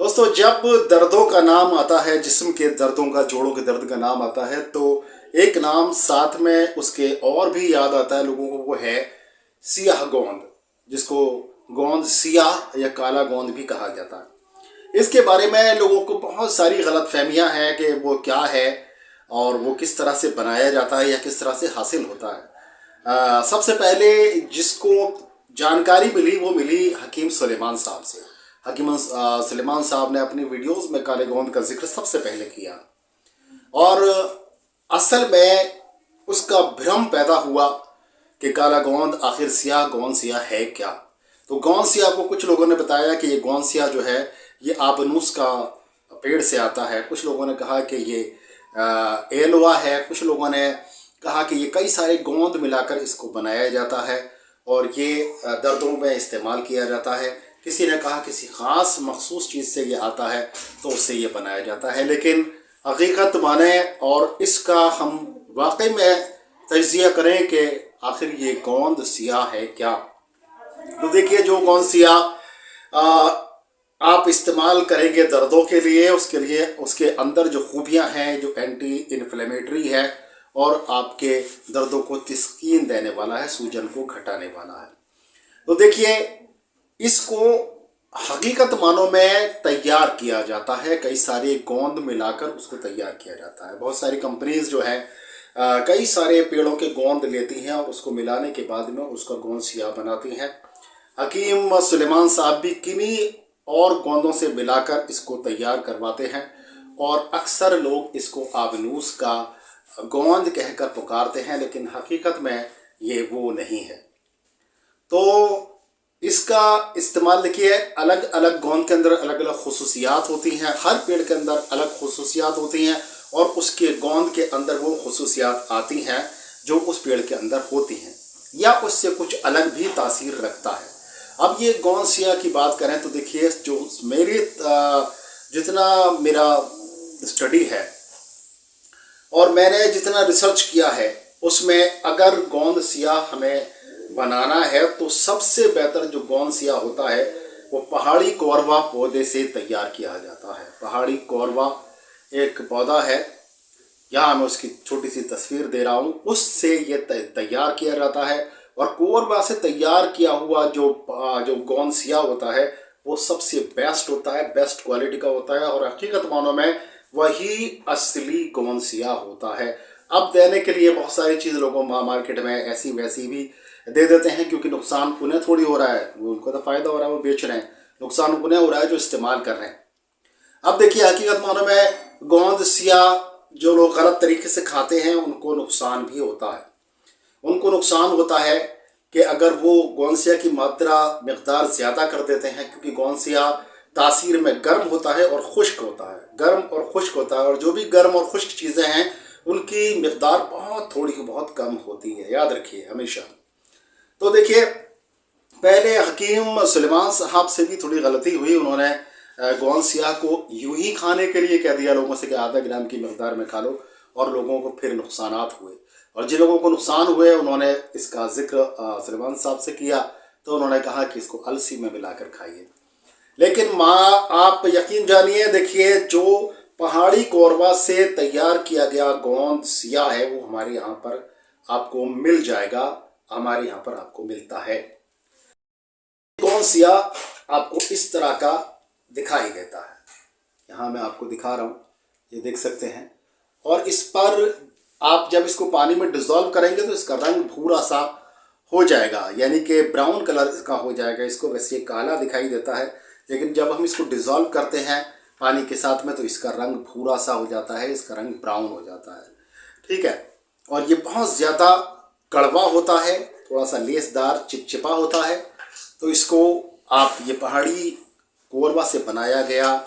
दोस्तों, जब दर्दों का नाम आता है, जिस्म के दर्दों का, जोड़ों के दर्द का नाम आता है, तो एक नाम साथ में उसके और भी याद आता है लोगों को। वो है सियाह गोंद, जिसको गोंद सियाह या काला गोंद भी कहा जाता है। इसके बारे में लोगों को बहुत सारी गलत फहमियाँ हैं कि वो क्या है और वो किस तरह से बनाया जाता है या किस तरह से हासिल होता है। सबसे पहले जिसको जानकारी मिली वो मिली हकीम सुलेमान साहब से। हकीम सुलेमान साहब ने अपनी वीडियोस में काले गोंद का जिक्र सबसे पहले किया और असल में उसका भ्रम पैदा हुआ कि काला गोंद आखिर सियाह गोंद सियाह है क्या। तो गोंद सियाह को कुछ लोगों ने बताया कि ये गोंद सियाह जो है ये आबनूस का पेड़ से आता है। कुछ लोगों ने कहा कि ये एलवा है। कुछ लोगों ने कहा कि ये कई सारे गोंद मिलाकर इसको बनाया जाता है और ये दर्दों में इस्तेमाल किया जाता है। किसी ने कहा किसी ख़ास मखसूस चीज़ से ये आता है तो उससे ये बनाया जाता है। लेकिन हकीकत माने और इसका हम वाकई में तज्जिया करें कि आखिर ये गोंद सियाह है क्या। तो देखिए, जो गोंद सियाह आप इस्तेमाल करेंगे दर्दों के लिए, उसके अंदर जो खूबियाँ हैं, जो एंटी इन्फ्लेमेटरी है और आपके दर्दों को तस्कीन देने वाला है, सूजन को घटाने वाला है। तो देखिए, इसको हकीकत मानों में तैयार किया जाता है। कई सारे गोंद मिलाकर उसको तैयार किया जाता है। बहुत सारी कंपनीज जो है कई सारे पेड़ों के गोंद लेती हैं और उसको मिलाने के बाद में उसका गोंद सियाह बनाती हैं। हकीम सुलेमान साहब भी किन्हीं और गोंदों से मिलाकर इसको तैयार करवाते हैं और अक्सर लोग इसको आबनूस का गोंद कहकर पुकारते हैं, लेकिन हकीकत में ये वो नहीं है। तो इसका इस्तेमाल देखिए, अलग अलग गोंद के अंदर अलग अलग खुसूसियात होती हैं। हर पेड़ के अंदर अलग खुसूसियात होती हैं और उसके गोंद के अंदर वो खुसूसियात आती हैं जो उस पेड़ के अंदर होती हैं या उससे कुछ अलग भी तासीर रखता है। अब ये गोंद सियाह की बात करें तो देखिए, जो जितना मेरा स्टडी है और मैंने जितना रिसर्च किया है, उसमें अगर गोंद सियाह हमें बनाना है तो सबसे बेहतर जो गोंद सियाह होता है वो पहाड़ी कोरवा पौधे से तैयार किया जाता है। पहाड़ी कोरवा एक पौधा है, यहाँ मैं उसकी छोटी सी तस्वीर दे रहा हूँ, उससे ये तैयार किया जाता है। और कोरवा से तैयार किया हुआ जो गोंद सियाह होता है वो सबसे बेस्ट होता है, बेस्ट क्वालिटी का होता है और हकीकत मानों में वही असली गोंद सियाह होता है। अब देने के लिए बहुत सारी चीज़ लोगों मार्केट में ऐसी वैसी भी दे देते हैं, क्योंकि नुकसान उन्हें थोड़ी हो रहा है, उनको तो फ़ायदा हो रहा है, वो बेच रहे हैं। नुकसान उन्हें हो रहा है जो इस्तेमाल कर रहे हैं। अब देखिए, हकीकत मानों में गोंद सियाह जो लोग गलत तरीके से खाते हैं उनको नुकसान भी होता है। उनको नुकसान होता है कि अगर वो गोंद सियाह की मकदार ज़्यादा कर देते हैं, क्योंकि गोंद सियाह तासीर में गर्म होता है और खुश्क होता है, गर्म और खुश्क होता है, और जो भी गर्म और खुश्क चीज़ें हैं उनकी मकदार बहुत कम होती है, याद रखिए हमेशा। तो देखिए, पहले हकीम सुलेमान साहब से भी थोड़ी गलती हुई। उन्होंने गोंद सियाह को यूं ही खाने के लिए कह दिया लोगों से कि आधा ग्राम की मकदार में खा लो, और लोगों को फिर नुकसानात हुए। और जिन लोगों को नुकसान हुए उन्होंने इसका जिक्र सुलेमान साहब से किया, तो उन्होंने कहा कि इसको अलसी में मिलाकर खाइए। लेकिन आप यकीन जानिए, देखिए, जो पहाड़ी कोरवा से तैयार किया गया गोंद सियाह है वो हमारे यहाँ पर आपको मिल जाएगा, हमारे यहाँ पर आपको मिलता है। गोंद सियाह आपको इस तरह का दिखाई देता है। यहाँ मैं आपको दिखा रहा हूँ, ये देख सकते हैं। और इस पर आप जब इसको पानी में डिज़ोल्व करेंगे तो इसका रंग भूरा सा हो जाएगा, यानी कि ब्राउन कलर इसका हो जाएगा। इसको वैसे काला दिखाई देता है, लेकिन जब हम इसको डिज़ोल्व करते हैं पानी के साथ में तो इसका रंग भूरा सा हो जाता है, इसका रंग ब्राउन हो जाता है। ठीक है। और ये बहुत ज़्यादा कड़वा होता है, थोड़ा सा लेसदार चिपचिपा होता है। तो इसको आप ये पहाड़ी कोरवा से बनाया गया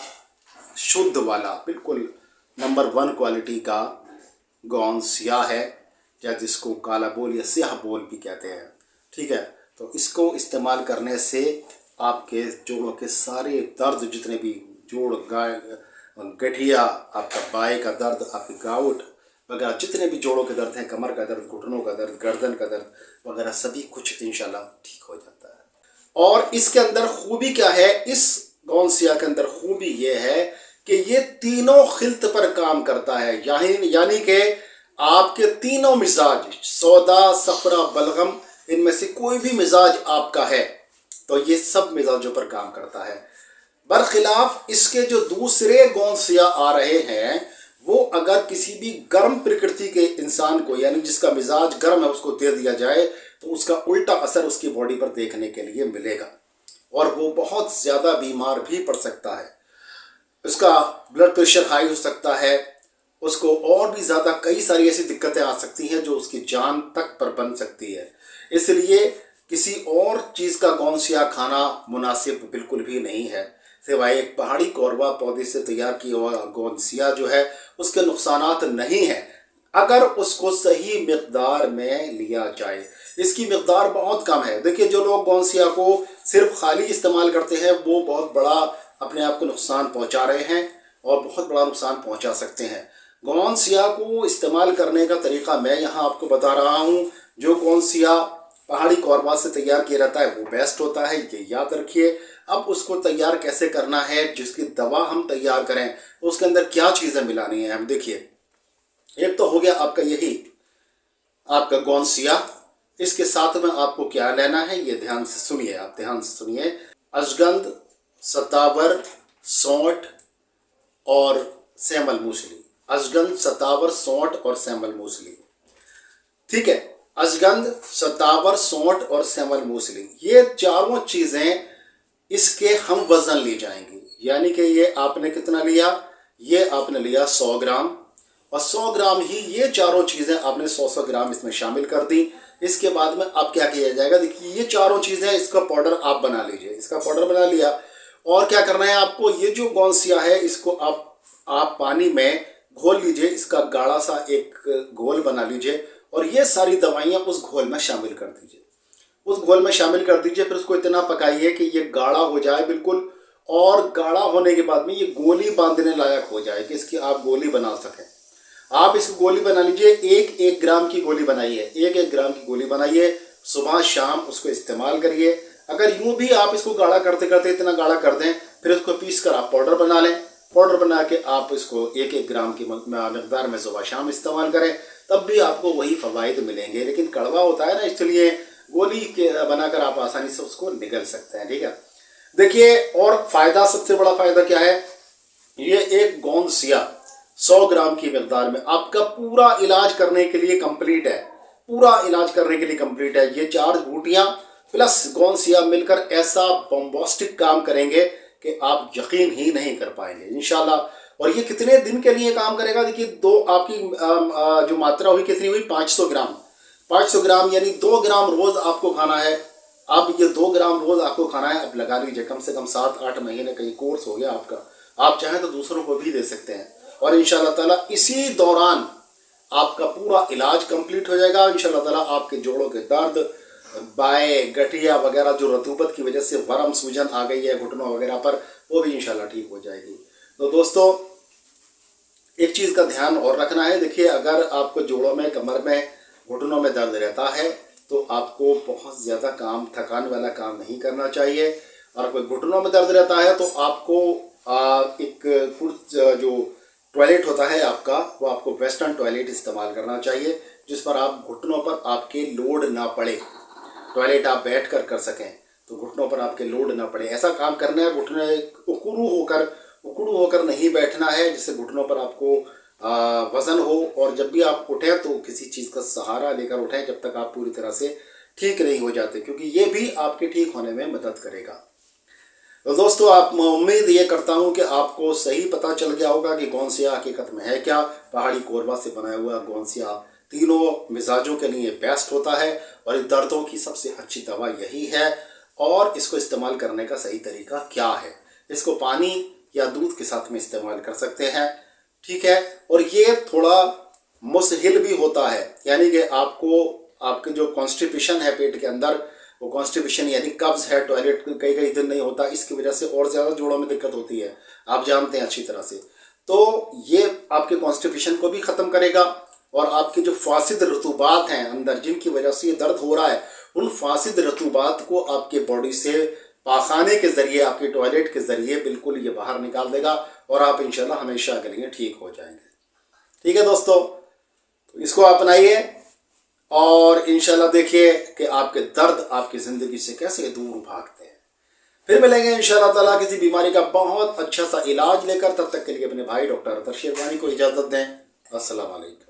शुद्ध वाला बिल्कुल नंबर 1 क्वालिटी का गोंद सियाह है, या जिसको काला बोल या स्याह बोल भी कहते हैं। ठीक है। तो इसको इस्तेमाल करने से आपके जोड़ों के सारे दर्द, जितने भी जोड़, गठिया, आपका बाएं का दर्द, आपकी गाउट वगैरह, जितने भी जोड़ों के दर्द हैं, कमर का दर्द, घुटनों का दर्द, गर्दन का दर्द वगैरह, सभी कुछ इंशाल्लाह ठीक हो जाता है। और इसके अंदर खूबी क्या है, इस गौनसिया के अंदर खूबी ये है कि ये तीनों खिल्त पर काम करता है, यानी कि आपके तीनों मिजाज सौदा, सफरा, बलगम, इनमें से कोई भी मिजाज आपका है तो ये सब मिजाजों पर काम करता है। बरखिलाफ इसके जो दूसरे गौनसिया आ रहे हैं वो अगर किसी भी गर्म प्रकृति के इंसान को, यानी जिसका मिजाज गर्म है, उसको दे दिया जाए तो उसका उल्टा असर उसकी बॉडी पर देखने के लिए मिलेगा और वो बहुत ज़्यादा बीमार भी पड़ सकता है। उसका ब्लड प्रेशर हाई हो सकता है, उसको और भी ज़्यादा कई सारी ऐसी दिक्कतें आ सकती हैं जो उसकी जान तक पर बन सकती है। इसलिए किसी और चीज़ का गौनसिया खाना मुनासिब बिल्कुल भी नहीं है, सिवाय एक पहाड़ी कौरवा पौधे से तैयार किया हुआ गौनसिया जो है उसके नुकसानात नहीं है अगर उसको सही मिकदार में लिया जाए। इसकी मिकदार बहुत कम है। देखिए, जो लोग गौनसिया को सिर्फ खाली इस्तेमाल करते हैं वो बहुत बड़ा अपने आप को नुकसान पहुंचा रहे हैं और बहुत बड़ा नुकसान पहुंचा सकते हैं। गौनसिया को इस्तेमाल करने का तरीका मैं यहाँ आपको बता रहा हूँ। जो गौनसिया पहाड़ी कौरवा से तैयार किया रहता है वो बेस्ट होता है, ये याद रखिए। अब उसको तैयार कैसे करना है, जिसकी दवा हम तैयार करें तो उसके अंदर क्या चीज़ें मिलानी है, हम देखिए। एक तो हो गया आपका यही आपका गौनसिया, इसके साथ में आपको क्या लेना है ये ध्यान से सुनिए, आप ध्यान से सुनिए। अजगंध, सतावर, सौंठ और सैमल मूसली। अजगंध, सतावर, सौंठ और सैमल मूसली, ठीक है। अजगंध, सतावर, सौंठ और सैमल मूसली, ये चारों चीज़ें इसके हम वज़न ली जाएंगी। यानी कि ये आपने कितना लिया, ये आपने लिया 100 ग्राम और 100 ग्राम ही ये चारों चीज़ें आपने 100 ग्राम इसमें शामिल कर दी। इसके बाद में अब क्या किया जाएगा, देखिए ये चारों चीज़ें, इसका पाउडर आप बना लीजिए। इसका पाउडर बना लिया और क्या करना है आपको, ये जो गौनसिया है इसको आप पानी में घोल लीजिए। इसका गाढ़ा सा एक घोल बना लीजिए और ये सारी दवाइयाँ उस घोल में शामिल कर दीजिए। उस घोल में शामिल कर दीजिए, फिर उसको इतना पकाइए कि ये गाढ़ा हो जाए बिल्कुल, और गाढ़ा होने के बाद में ये गोली बांधने लायक हो जाए कि इसकी आप गोली बना सकें। आप इसकी गोली बना लीजिए, एक ग्राम की गोली बनाइए, एक ग्राम की गोली बनाइए, सुबह शाम उसको इस्तेमाल करिए। अगर यूं भी आप इसको गाढ़ा करते करते इतना गाढ़ा कर दें, फिर उसको पीस कर आप पाउडर बना लें। पाउडर बना के आप इसको एक ग्राम की मकदार में सुबह शाम इस्तेमाल करें, तब भी आपको वही फ़वाइद मिलेंगे। लेकिन कड़वा होता है ना, इसलिए गोली के बनाकर आप आसानी से उसको निगल सकते हैं, ठीक है। देखिए, और फ़ायदा, सबसे बड़ा फ़ायदा क्या है, ये एक गौनसिया 100 ग्राम की मकदार में आपका पूरा इलाज करने के लिए कंप्लीट है। पूरा इलाज करने के लिए कंप्लीट है। ये 4 बूटियाँ प्लस गौनसिया मिलकर ऐसा बॉम्बास्टिक काम करेंगे कि आप यकीन ही नहीं कर पाएंगे इंशाल्लाह। और ये कितने दिन के लिए काम करेगा, देखिए, दो आपकी जो मात्रा हुई कितनी हुई, 500 ग्राम। 500 ग्राम यानी 2 ग्राम रोज़ आपको खाना है। अब ये 2 ग्राम रोज़ आपको खाना है। अब लगा लीजिए कम से कम 7-8 महीने का ये कोर्स हो गया आपका। आप चाहें तो दूसरों को भी दे सकते हैं और इंशाल्लाह ताला इसी दौरान आपका पूरा इलाज कंप्लीट हो जाएगा। इंशाल्लाह ताला आपके जोड़ों के दर्द, बाएँ गठिया वगैरह जो रतूबत की वजह से वरम सूजन आ गई है घुटनों वगैरह पर, वो भी इंशाल्लाह ठीक हो जाएगी। तो दोस्तों, एक चीज़ का ध्यान और रखना है। देखिए, अगर आपको जोड़ों में, कमर में, घुटनों में दर्द रहता है तो आपको बहुत ज़्यादा थकान वाला काम नहीं करना चाहिए। और अगर घुटनों में दर्द रहता है तो आपको एक जो टॉयलेट होता है आपका, वो आपको वेस्टर्न टॉयलेट इस्तेमाल करना चाहिए, जिस पर आप घुटनों पर आपके लोड ना पड़े। टॉयलेट आप बैठ कर सकें तो घुटनों पर आपके लोड ना पड़े। ऐसा काम करना है, घुटने उकड़ू होकर नहीं बैठना है, जिससे घुटनों पर आपको वज़न हो। और जब भी आप उठें तो किसी चीज़ का सहारा लेकर उठें जब तक आप पूरी तरह से ठीक नहीं हो जाते, क्योंकि ये भी आपके ठीक होने में मदद करेगा। तो दोस्तों, आप उम्मीद ये करता हूँ कि आपको सही पता चल गया होगा कि गौनसिया हकीकत में है क्या। पहाड़ी कोरबा से बनाया हुआ गौनसिया तीनों मिजाजों के लिए बेस्ट होता है और इस दर्दों की सबसे अच्छी दवा यही है। और इसको इस्तेमाल करने का सही तरीका क्या है, इसको पानी या दूध के साथ में इस्तेमाल कर सकते हैं, ठीक है। और ये थोड़ा मुसहिल भी होता है, यानी कि आपके जो कॉन्स्टिपेशन है पेट के अंदर, वो कॉन्स्टिपेशन यानी कब्ज है, टॉयलेट कई दिन नहीं होता, इसकी वजह से और ज़्यादा जोड़ों में दिक्कत होती है, आप जानते हैं अच्छी तरह से। तो ये आपके कॉन्स्टिपेशन को भी ख़त्म करेगा और आपके जो फासिद रतूबात हैं अंदर, जिनकी वजह से ये दर्द हो रहा है, उन फासिद रतूबात को आपके बॉडी से पाखाने के ज़रिए, आपके टॉयलेट के ज़रिए बिल्कुल ये बाहर निकाल देगा और आप इंशाल्लाह हमेशा के लिए ठीक हो जाएंगे। ठीक है दोस्तों, तो इसको अपनाइए और इंशाल्लाह देखिए कि आपके दर्द आपकी ज़िंदगी से कैसे दूर भागते हैं। फिर मिलेंगे इंशाल्लाह ताला किसी बीमारी का बहुत अच्छा सा इलाज लेकर। तब तक के लिए अपने भाई डॉक्टर अतर शेरवानी को इजाज़त दें। अस्सलाम वालेकुम।